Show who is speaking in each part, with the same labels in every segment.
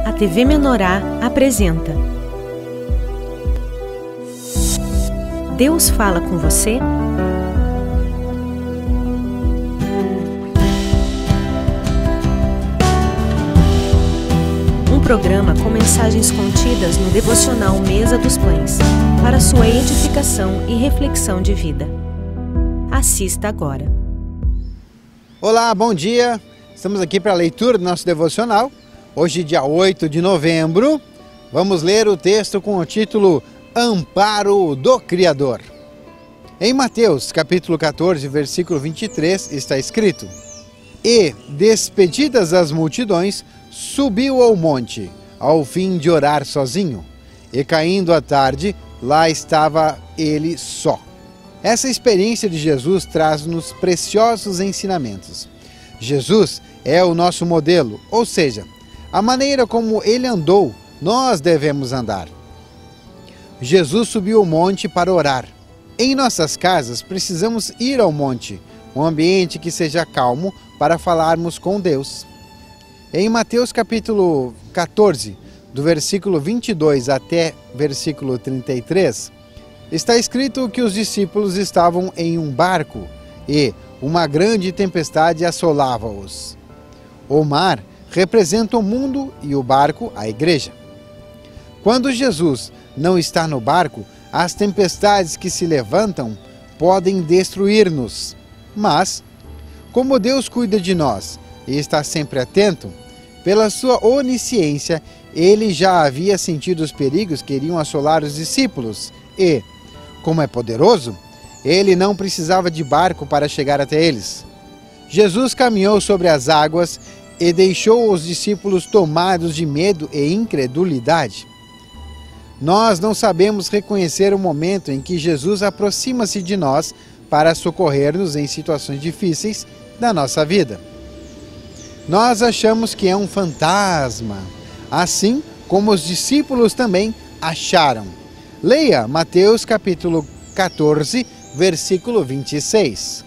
Speaker 1: A TV Menorá apresenta Deus fala com você? Um programa com mensagens contidas no devocional Mesa dos Pães, para sua edificação e reflexão de vida. Assista agora.
Speaker 2: Olá, bom dia! Estamos aqui para a leitura do nosso devocional. Hoje, dia 8 de novembro, vamos ler o texto com o título Amparo do Criador. Em Mateus, capítulo 14, versículo 23, está escrito: E, despedidas as multidões, subiu ao monte, ao fim de orar sozinho. E caindo a tarde, lá estava ele só. Essa experiência de Jesus traz-nos preciosos ensinamentos. Jesus é o nosso modelo, ou seja, a maneira como ele andou, nós devemos andar. Jesus subiu ao monte para orar. Em nossas casas, precisamos ir ao monte, um ambiente que seja calmo para falarmos com Deus. Em Mateus capítulo 14, do versículo 22 até versículo 33, está escrito que os discípulos estavam em um barco e uma grande tempestade assolava-os. O mar representa o mundo e o barco, a igreja. Quando Jesus não está no barco, as tempestades que se levantam podem destruir-nos. Mas, como Deus cuida de nós e está sempre atento, pela sua onisciência, ele já havia sentido os perigos que iriam assolar os discípulos e, como é poderoso, ele não precisava de barco para chegar até eles. Jesus caminhou sobre as águas e deixou os discípulos tomados de medo e incredulidade. Nós não sabemos reconhecer o momento em que Jesus aproxima-se de nós para socorrer-nos em situações difíceis da nossa vida. Nós achamos que é um fantasma, assim como os discípulos também acharam. Leia Mateus capítulo 14, versículo 26.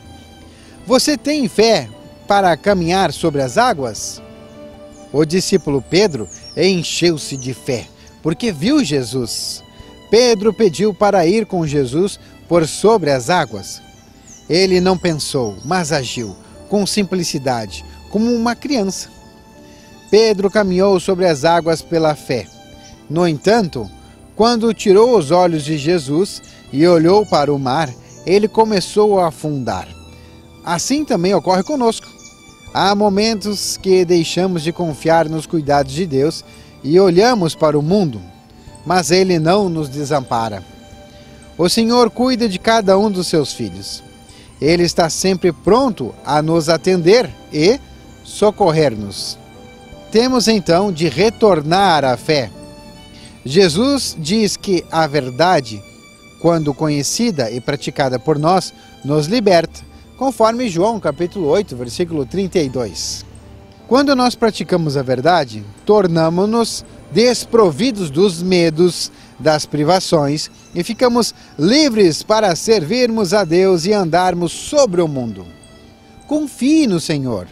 Speaker 2: Você tem fé para caminhar sobre as águas? O discípulo Pedro encheu-se de fé, porque viu Jesus. Pedro pediu para ir com Jesus por sobre as águas. Ele não pensou, mas agiu, com simplicidade, como uma criança. Pedro caminhou sobre as águas pela fé. No entanto, quando tirou os olhos de Jesus e olhou para o mar, ele começou a afundar. Assim também ocorre conosco. Há momentos que deixamos de confiar nos cuidados de Deus e olhamos para o mundo, mas Ele não nos desampara. O Senhor cuida de cada um dos seus filhos. Ele está sempre pronto a nos atender e socorrer-nos. Temos então de retornar à fé. Jesus diz que a verdade, quando conhecida e praticada por nós, nos liberta, conforme João capítulo 8, versículo 32. Quando nós praticamos a verdade, tornamo-nos desprovidos dos medos, das privações e ficamos livres para servirmos a Deus e andarmos sobre o mundo. Confie no Senhor.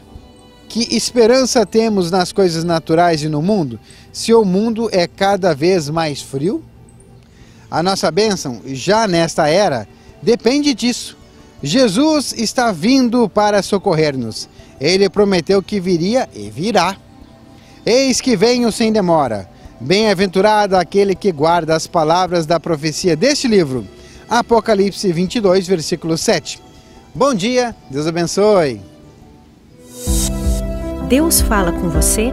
Speaker 2: Que esperança temos nas coisas naturais e no mundo, se o mundo é cada vez mais frio? A nossa bênção, já nesta era, depende disso. Jesus está vindo para socorrer-nos. Ele prometeu que viria e virá. Eis que venho sem demora. Bem-aventurado aquele que guarda as palavras da profecia deste livro. Apocalipse 22, versículo 7. Bom dia, Deus abençoe.
Speaker 1: Deus fala com você?